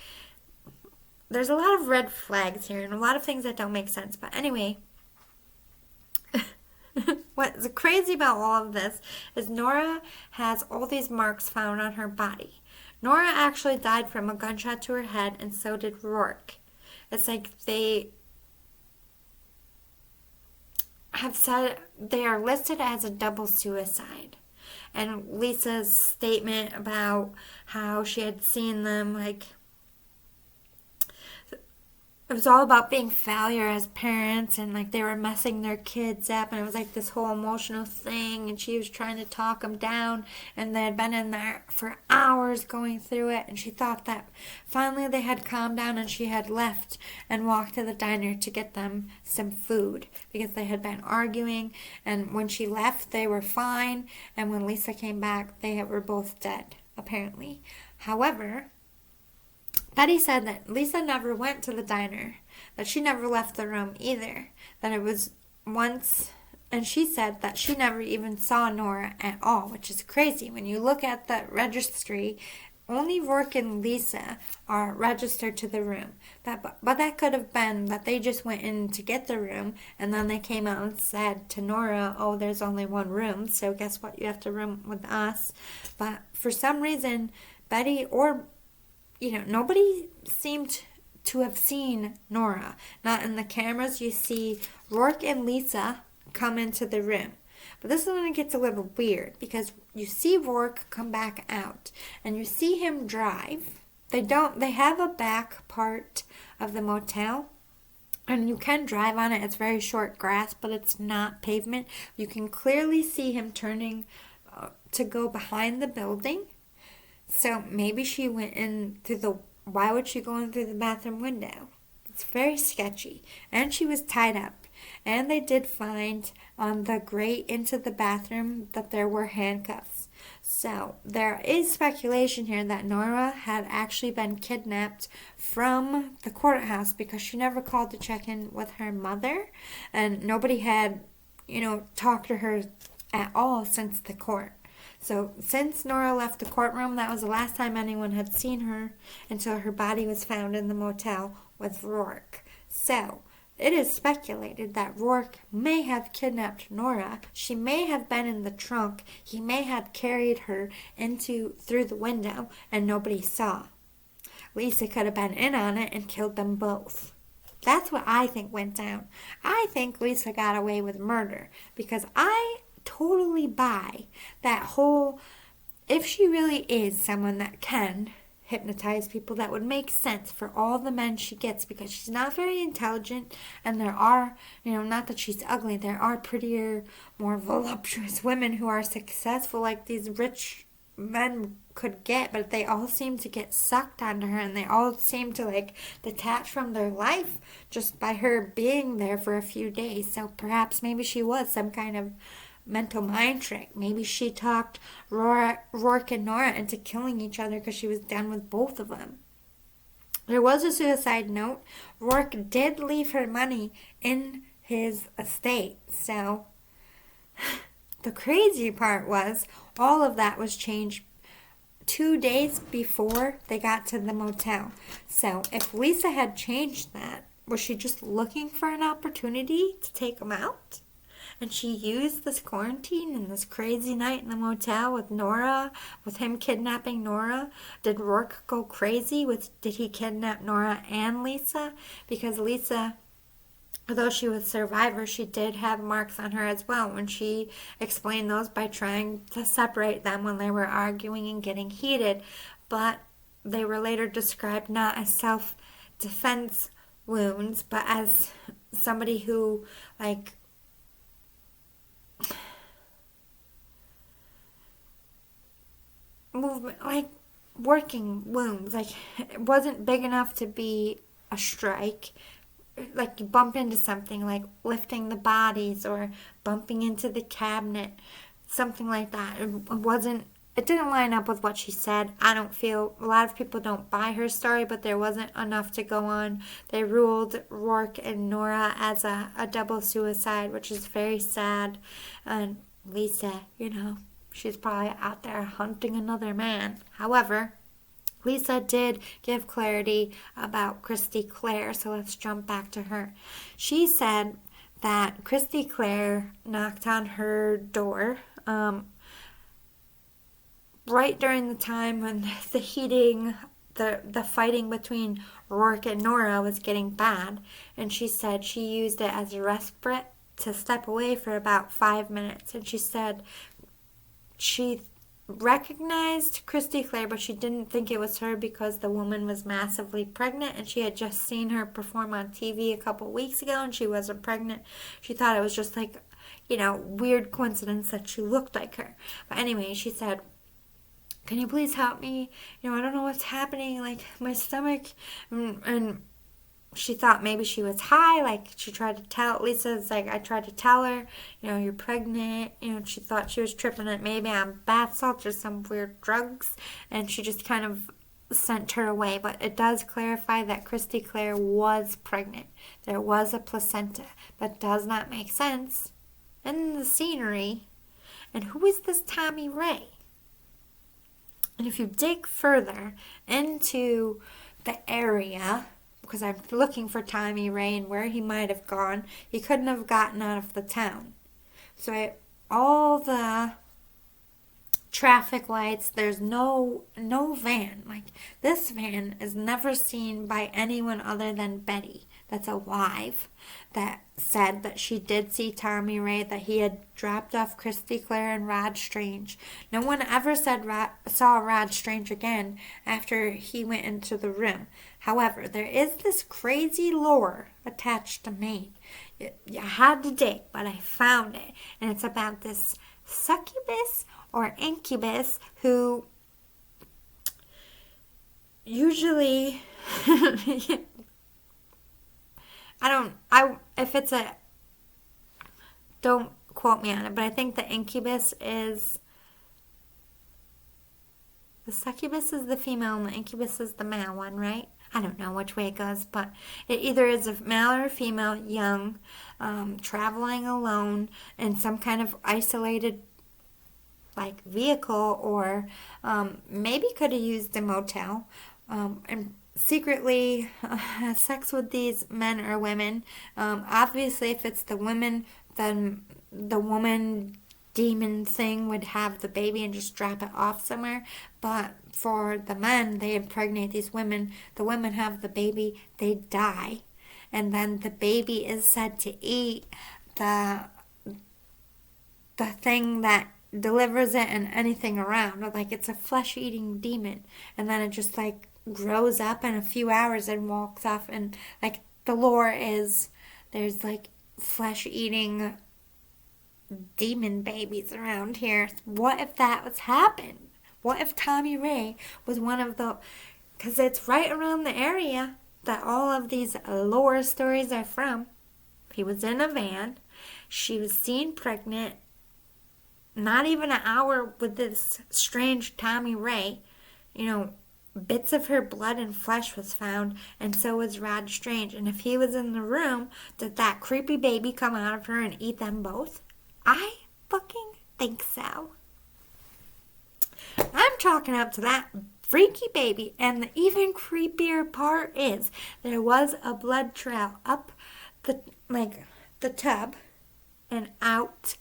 there's a lot of red flags here and a lot of things that don't make sense. But anyway, what's crazy about all of this is Nora has all these marks found on her body. Nora actually died from a gunshot to her head, and so did Rourke. It's like they have said they are listed as a double suicide. And Lisa's statement about how she had seen them, like, it was all about being failure as parents, and like they were messing their kids up, and it was like this whole emotional thing, and she was trying to talk them down, and they had been in there for hours going through it, and she thought that finally they had calmed down, and she had left and walked to the diner to get them some food because they had been arguing. And when she left, they were fine, and when Lisa came back, they were both dead, apparently. However, Betty said that Lisa never went to the diner, that she never left the room either, that it was once, and she said that she never even saw Nora at all, which is crazy. When you look at the registry, only Rourke and Lisa are registered to the room. But that could have been that they just went in to get the room, and then they came out and said to Nora, oh, there's only one room, so guess what, you have to room with us. But for some reason, Betty or nobody seemed to have seen Nora. Not in the cameras. You see Rourke and Lisa come into the room. But this is when it gets a little weird, because you see Rourke come back out, and you see him drive. They have a back part of the motel, and you can drive on it. It's very short grass, but it's not pavement. You can clearly see him turning to go behind the building. So maybe she went in through why would she go in through the bathroom window? It's very sketchy. And she was tied up. And they did find on the grate into the bathroom that there were handcuffs. So there is speculation here that Nora had actually been kidnapped from the courthouse because she never called to check in with her mother. And nobody had, talked to her at all since the court. So since Nora left the courtroom, that was the last time anyone had seen her until her body was found in the motel with Rourke. So it is speculated that Rourke may have kidnapped Nora. She may have been in the trunk. He may have carried her through the window and nobody saw. Lisa could have been in on it and killed them both. That's what I think went down. I think Lisa got away with murder because I totally buy that whole, if she really is someone that can hypnotize people that would make sense for all the men she gets, because she's not very intelligent, and there are, not that she's ugly, there are prettier, more voluptuous women who are successful like these rich men could get, but they all seem to get sucked onto her, and they all seem to like detach from their life just by her being there for a few days. So perhaps maybe she was some kind of mental mind trick. Maybe she talked Rourke and Nora into killing each other because she was done with both of them. There was a suicide note. Rourke did leave her money in his estate. So the crazy part was all of that was changed 2 days before they got to the motel. So if Lisa had changed that, was she just looking for an opportunity to take him out? And she used this quarantine and this crazy night in the motel with Nora, with him kidnapping Nora. Did Rourke go crazy? Did he kidnap Nora and Lisa? Because Lisa, although she was a survivor, she did have marks on her as well. When she explained those by trying to separate them when they were arguing and getting heated. But they were later described not as self-defense wounds, but as somebody who, movement, working wounds. It wasn't big enough to be a strike. You bump into something, like lifting the bodies or bumping into the cabinet, something like that. It didn't line up with what she said. I don't feel, a lot of people don't buy her story, but there wasn't enough to go on. They ruled Rourke and Nora as a double suicide, which is very sad. And Lisa, she's probably out there hunting another man. However, Lisa did give clarity about Christy Clare, so let's jump back to her. She said that Christy Clare knocked on her door right during the time when the fighting between Rourke and Nora was getting bad, and she said she used it as a respite to step away for about 5 minutes. And she said she recognized Christy Clare, but she didn't think it was her because the woman was massively pregnant, and she had just seen her perform on TV a couple weeks ago, and she wasn't pregnant. She thought it was just weird coincidence that she looked like her. But anyway, she said, "Can you please help me? I don't know what's happening, my stomach." And she thought maybe she was high, she tried to tell, Lisa's I tried to tell her, you're pregnant, she thought she was tripping it maybe on bath salts or some weird drugs, and she just kind of sent her away. But it does clarify that Christy Clare was pregnant. There was a placenta. That does not make sense in the scenery. And who is this Tommy Ray? And if you dig further into the area, because I'm looking for Tommy Ray and where he might have gone, he couldn't have gotten out of the town. So all the traffic lights, there's no van. This van is never seen by anyone other than Betty, that's alive, that said that she did see Tommy Ray, that he had dropped off Christy Clare and Rod Strange. No one ever saw Rod Strange again after he went into the room. However, there is this crazy lore attached to Maine. You had to dig, but I found it. And it's about this succubus or incubus who usually don't quote me on it, but I think the incubus is, the succubus is the female and the incubus is the male one, right? I don't know which way it goes, but it either is a male or a female, young, traveling alone in some kind of isolated vehicle, or maybe could have used a motel, and secretly has sex with these men or women. Obviously, if it's the women, then the woman demon thing would have the baby and just drop it off somewhere. But for the men, they impregnate these women. The women have the baby, they die, and then the baby is said to eat the thing that delivers it in anything around. Like it's a flesh-eating demon. And then it just like grows up in a few hours and walks off. And like the lore is there's like flesh-eating demon babies around here. What if that was happened? What if Tommy Ray was one of the... Because it's right around the area that all of these lore stories are from. He was in a van. She was seen pregnant. Not even an hour with this strange Tommy Ray. You know, bits of her blood and flesh was found, and so was Rod Strange. And if he was in the room, did that creepy baby come out of her and eat them both? I fucking think so. I'm chalking up to that freaky baby. And the even creepier part is there was a blood trail up the tub and out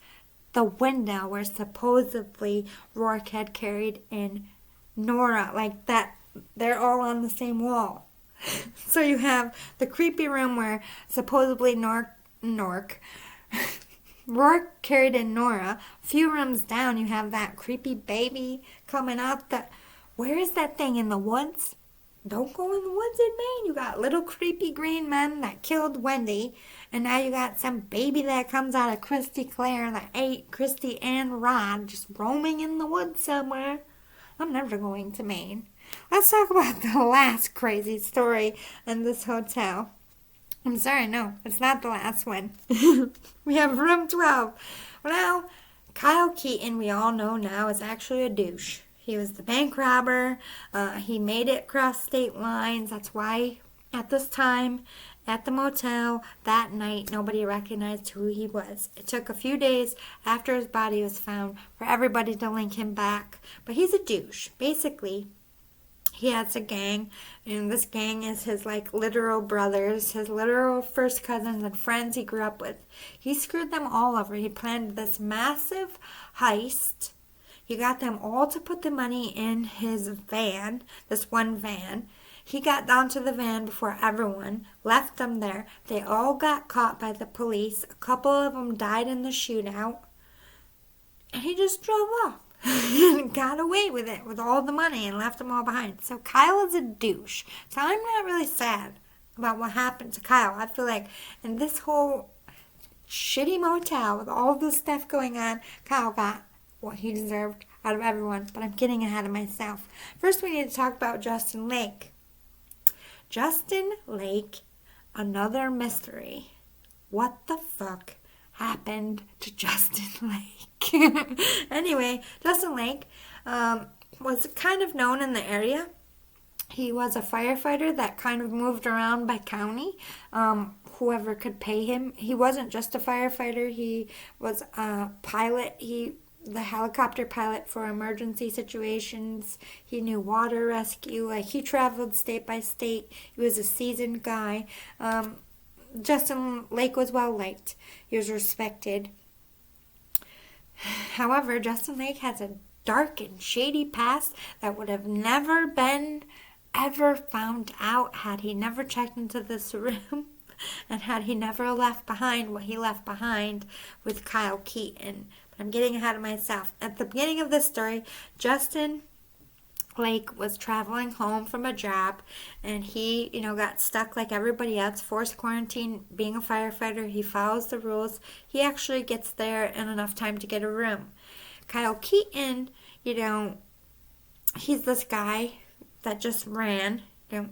the window where supposedly Rourke had carried in Nora. Like that, they're all on the same wall. So you have the creepy room where supposedly Rourke carried in Nora. A few rooms down, you have that creepy baby coming out. Where is that thing? In the woods? Don't go in the woods in Maine. You got little creepy green men that killed Wendy. And now you got some baby that comes out of Christy Clare that ate Christy and Rod just roaming in the woods somewhere. I'm never going to Maine. Let's talk about the last crazy story in this hotel. I'm sorry, no, it's not the last one. We have room 12. Well, now, Kyle Keaton, we all know now, is actually a douche. He was the bank robber. He made it across state lines. That's why at this time, at the motel, that night, nobody recognized who he was. It took a few days after his body was found for everybody to link him back. But he's a douche. Basically, he has a gang, and this gang is his literal brothers, his literal first cousins and friends he grew up with. He screwed them all over. He planned this massive heist. He got them all to put the money in his van, this one van. He got down to the van before everyone, left them there. They all got caught by the police. A couple of them died in the shootout. And he just drove off and got away with it, with all the money, and left them all behind. So Kyle is a douche. So I'm not really sad about what happened to Kyle. I feel like in this whole shitty motel with all this stuff going on, Kyle got what he deserved out of everyone. But I'm getting ahead of myself. First, we need to talk about Justin Lake. Justin Lake, another mystery. What the fuck happened to Justin Lake? Anyway, Justin Lake was kind of known in the area. He was a firefighter that kind of moved around by county. Whoever could pay him. He wasn't just a firefighter. He was a pilot. The helicopter pilot for emergency situations. He knew water rescue. He traveled state by state. He was a seasoned guy. Justin Lake was well liked. He was respected. However, Justin Lake has a dark and shady past that would have never been ever found out had he never checked into this room and had he never left behind what he left behind with Kyle Keaton. I'm getting ahead of myself. At the beginning of this story, Justin Lake was traveling home from a job, and he, got stuck like everybody else, forced quarantine. Being a firefighter, he follows the rules. He actually gets there in enough time to get a room. Kyle Keaton, he's this guy that just ran.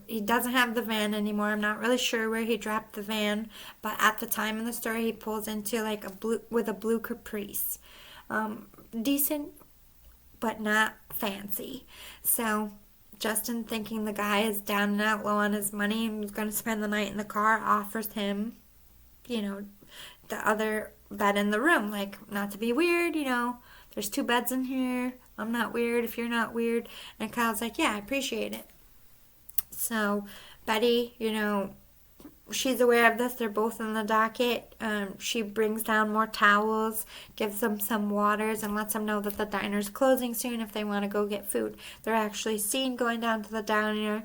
He doesn't have the van anymore. I'm not really sure where he dropped the van, but at the time in the story, he pulls into a blue Caprice. Decent, but not fancy. So Justin, thinking the guy is down and out low on his money and was going to spend the night in the car, offers him, the other bed in the room. Not to be weird, there's 2 beds in here. I'm not weird if you're not weird. And Kyle's like, yeah, I appreciate it. So Betty, she's aware of this. They're both in the docket. She brings down more towels, gives them some waters, and lets them know that the diner's closing soon if they want to go get food. They're actually seen going down to the diner.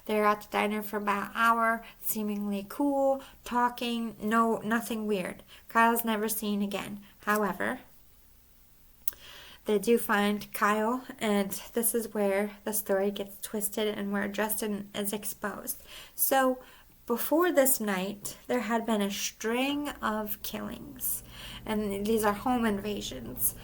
They're at the diner for about an hour, seemingly cool, talking, nothing weird. Kyle's never seen again. However, they do find Kyle, and this is where the story gets twisted and where Justin is exposed. So before this night, there had been a string of killings, and these are home invasions,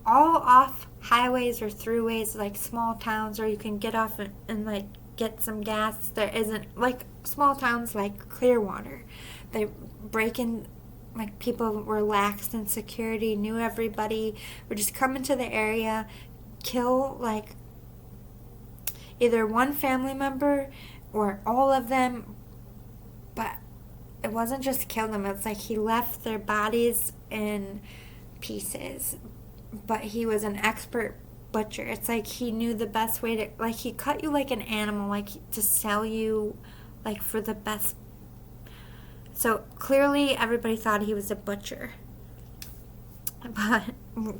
all off highways or throughways, like small towns, or you can get off and like get some gas. There isn't, like, small towns like Clearwater. They break in, like, people were laxed in security, knew everybody, would just come into the area, kill, like, either one family member or all of them. But it wasn't just kill them, it's like he left their bodies in pieces. But he was an expert butcher. It's like he knew the best way to, like, he cut you like an animal, like, to sell you, like, for the best. So clearly everybody thought he was a butcher. But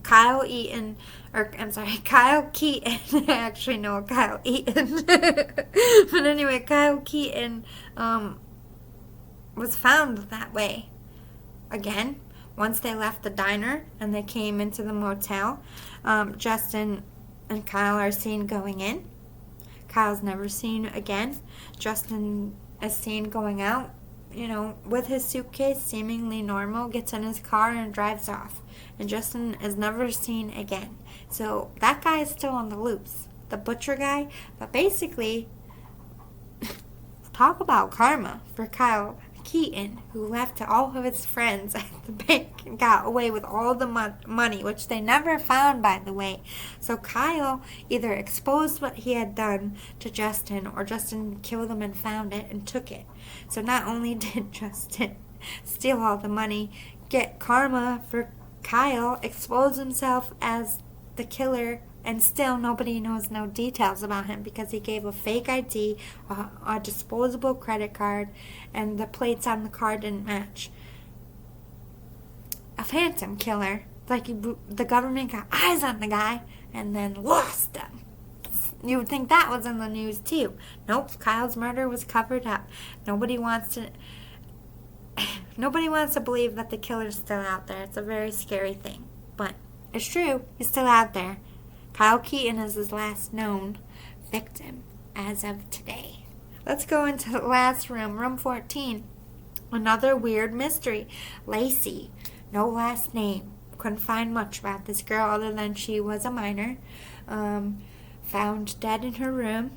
Kyle Keaton, I actually know Kyle Eaton. But anyway, Kyle Keaton was found that way. Again, once they left the diner and they came into the motel, Justin and Kyle are seen going in. Kyle's never seen again. Justin is seen going out, with his suitcase, seemingly normal, gets in his car and drives off. And Justin is never seen again. So that guy is still on the loose, the butcher guy. But basically, talk about karma for Kyle Keaton, who left to all of his friends at the bank and got away with all the money, which they never found, by the way. So Kyle either exposed what he had done to Justin, or Justin killed him and found it and took it. So not only did Justin steal all the money, get karma for Kyle, expose himself as the killer, and still nobody knows no details about him because he gave a fake ID, a disposable credit card, and the plates on the card didn't match. A phantom killer. Like, the government got eyes on the guy and then lost him. You would think that was in the news too. Nope, Kyle's murder was covered up. Nobody wants to believe that the killer's still out there. It's a very scary thing. But it's true. He's still out there. Kyle Keaton is his last known victim as of today. Let's go into the last room, room 14. Another weird mystery. Lacey, no last name. Couldn't find much about this girl other than she was a minor. Found dead in her room,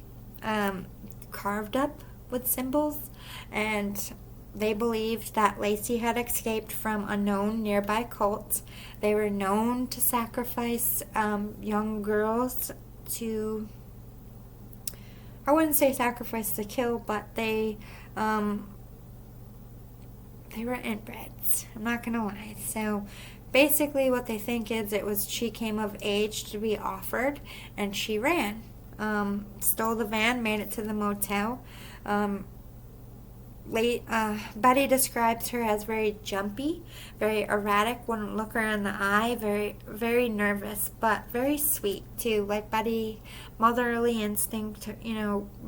carved up with symbols, and they believed that Lacey had escaped from a known nearby cult. They were known to sacrifice young girls to, I wouldn't say sacrifice to kill, but they were inbreds. I'm not going to lie. So basically what they think is she came of age to be offered, and she ran. Stole the van, made it to the motel. Betty describes her as very jumpy, very erratic, wouldn't look her in the eye, very, very nervous, but very sweet too. Like, Betty, motherly instinct,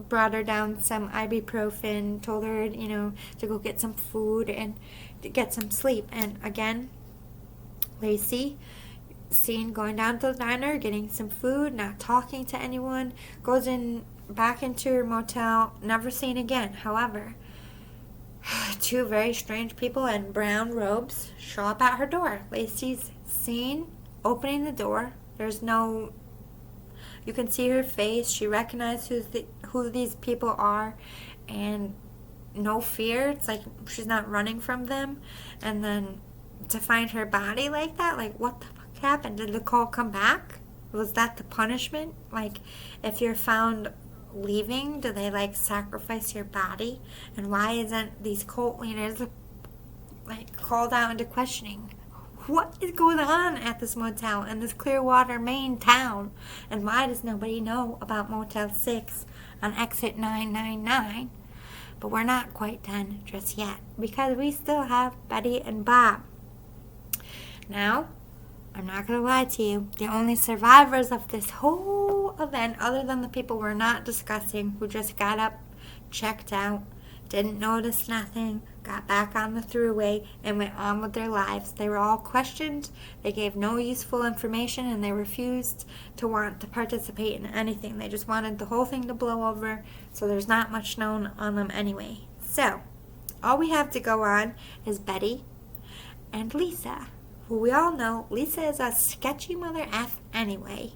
brought her down some ibuprofen, told her, to go get some food and to get some sleep. And again, Lacey, seen going down to the diner, getting some food, not talking to anyone, goes back into her motel, never seen again. However, two very strange people in brown robes show up at her door. Lacey's seen opening the door. You can see her face. She recognizes who these people are, and no fear. It's like she's not running from them. And then to find her body like that, like, what the fuck happened? Did the call come back? Was that the punishment? Like, if you're found leaving, do they, like, sacrifice your body? And why isn't these cult leaders, like, called out into questioning? What is going on at this motel in this Clearwater, Maine town? And why does nobody know about Motel 6 on exit 999? But we're not quite done just yet, because we still have Betty and Bob. Now, I'm not going to lie to you, the only survivors of this whole event, other than the people we're not discussing, who just got up, checked out, didn't notice nothing, got back on the thruway, and went on with their lives. They were all questioned, they gave no useful information, and they refused to want to participate in anything. They just wanted the whole thing to blow over, so there's not much known on them anyway. So, all we have to go on is Betty and Lisa, who we all know Lisa is a sketchy mother F anyway.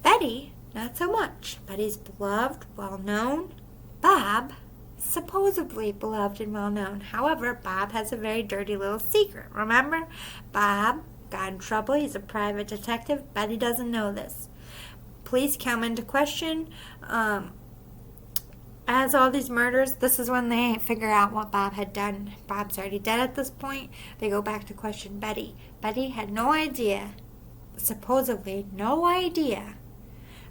Betty, not so much. Betty's beloved, well-known. Bob, supposedly beloved and well-known. However, Bob has a very dirty little secret. Remember? Bob got in trouble. He's a private detective. Betty doesn't know this. Police come into question. As all these murders, this is when they figure out what Bob had done. Bob's already dead at this point. They go back to question Betty. Betty had no idea, supposedly no idea,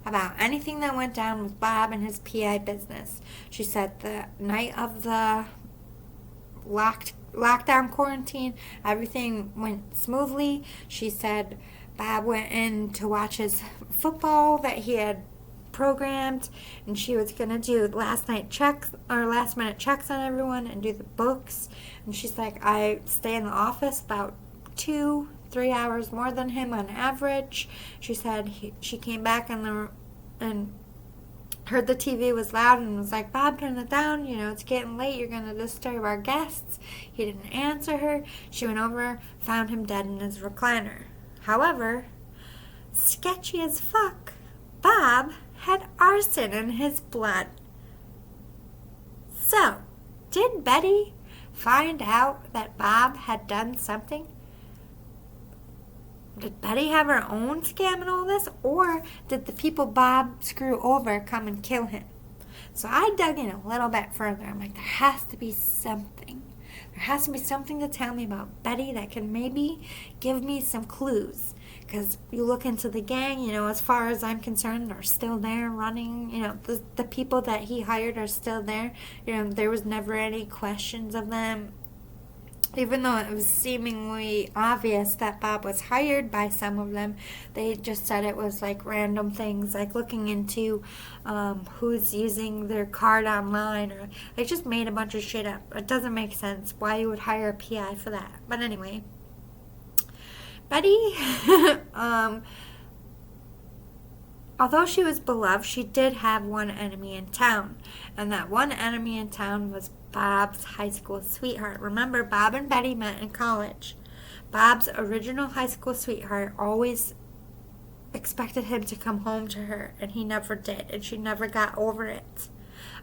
about anything that went down with Bob and his PI business. She said the night of the lockdown quarantine, everything went smoothly. She said Bob went in to watch his football that he had programmed, and she was going to do last minute checks on everyone and do the books. And she's like, I stay in the office about 2-3 hours more than him on average. She said she came back and heard the TV was loud and was like, Bob, turn it down. It's getting late. You're going to disturb our guests. He didn't answer her. She went over, found him dead in his recliner. However, sketchy as fuck, Bob had arson in his blood. So, did Betty find out that Bob had done something? Did Betty have her own scam in all this? Or did the people Bob screw over come and kill him? So I dug in a little bit further. I'm like, there has to be something. There has to be something to tell me about Betty that can maybe give me some clues. Because you look into the gang, as far as I'm concerned, are still there running. The people that he hired are still there. There was never any questions of them. Even though it was seemingly obvious that Bob was hired by some of them, they just said it was like random things, like looking into who's using their card online, or they just made a bunch of shit up. It doesn't make sense why you would hire a PI for that. But anyway, Betty, although she was beloved, she did have one enemy in town, and that one enemy in town was Bob's high school sweetheart. Remember, Bob and Betty met in college. Bob's original high school sweetheart always expected him to come home to her, and he never did, and she never got over it.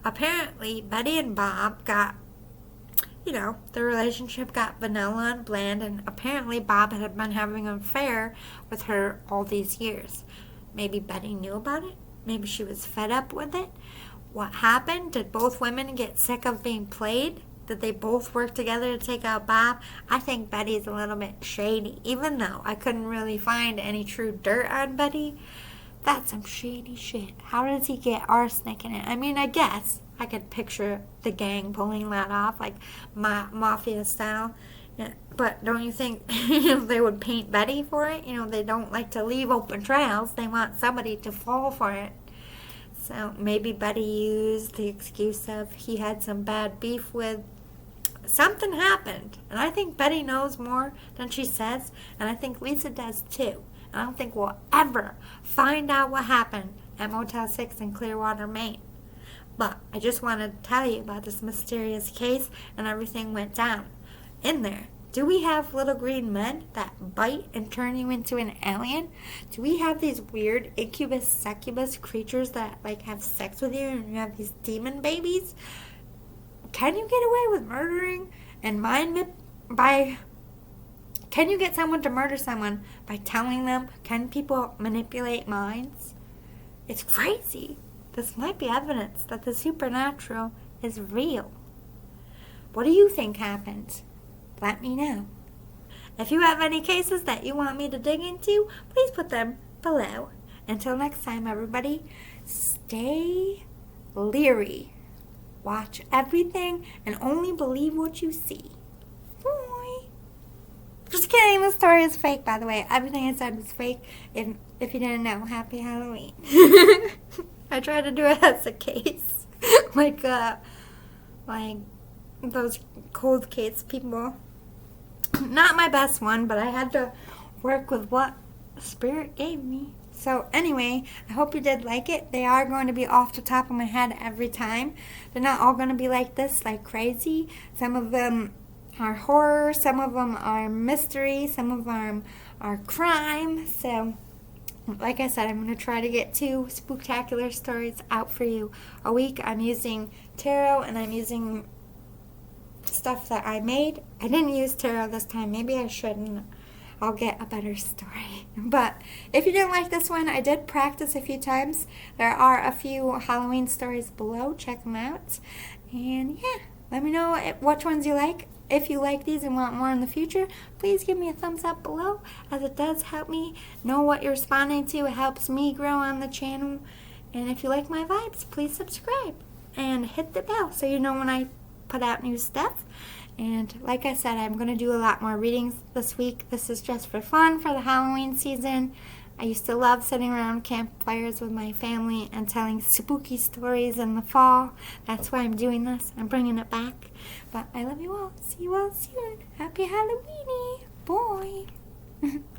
Apparently, Betty and Bob got, the relationship got vanilla and bland, and apparently Bob had been having an affair with her all these years. Maybe Betty knew about it. Maybe she was fed up with it. What happened? Did both women get sick of being played? Did they both work together to take out Bob? I think Betty's a little bit shady. Even though I couldn't really find any true dirt on Betty, that's some shady shit. How does he get arsenic in it? I mean, I guess I could picture the gang pulling that off, like mafia style. Yeah, but don't you think they would paint Betty for it? They don't like to leave open trails. They want somebody to fall for it. So maybe Betty used the excuse of he had some bad beef with. Something happened. And I think Betty knows more than she says. And I think Lisa does too. And I don't think we'll ever find out what happened at Motel 6 in Clearwater, Maine. But I just want to tell you about this mysterious case and everything went down in there. Do we have little green men that bite and turn you into an alien? Do we have these weird incubus, succubus creatures that have sex with you and you have these demon babies? Can you get away with murdering and can you get someone to murder someone by telling them? Can people manipulate minds? It's crazy. This might be evidence that the supernatural is real. What do you think happened? Let me know. If you have any cases that you want me to dig into, please put them below. Until next time, everybody, stay leery. Watch everything and only believe what you see. Bye. Just kidding, the story is fake, by the way. Everything I said was fake. If you didn't know, happy Halloween. I tried to do it as a case. those cold case people. Not my best one, but I had to work with what Spirit gave me. So anyway, I hope you did like it. They are going to be off the top of my head every time. They're not all going to be like this, like crazy. Some of them are horror, some of them are mystery, some of them are crime. So like I said, I'm going to try to get 2 spooktacular stories out for you a week. I'm using tarot and I'm using stuff that I made. I didn't use tarot this time. Maybe I shouldn't. I'll get a better story. But if you didn't like this one, I did practice a few times. There are a few Halloween stories below. Check them out. And yeah, let me know which ones you like. If you like these and want more in the future, please give me a thumbs up below, as it does help me know what you're responding to. It helps me grow on the channel. And if you like my vibes, please subscribe and hit the bell so you know when I put out new stuff. And like I said, I'm going to do a lot more readings this week. This is just for fun for the Halloween season. I used to love sitting around campfires with my family and telling spooky stories in the fall. That's why I'm doing this. I'm bringing it back. But I love you all. See you all soon. Happy Halloweeny. Bye.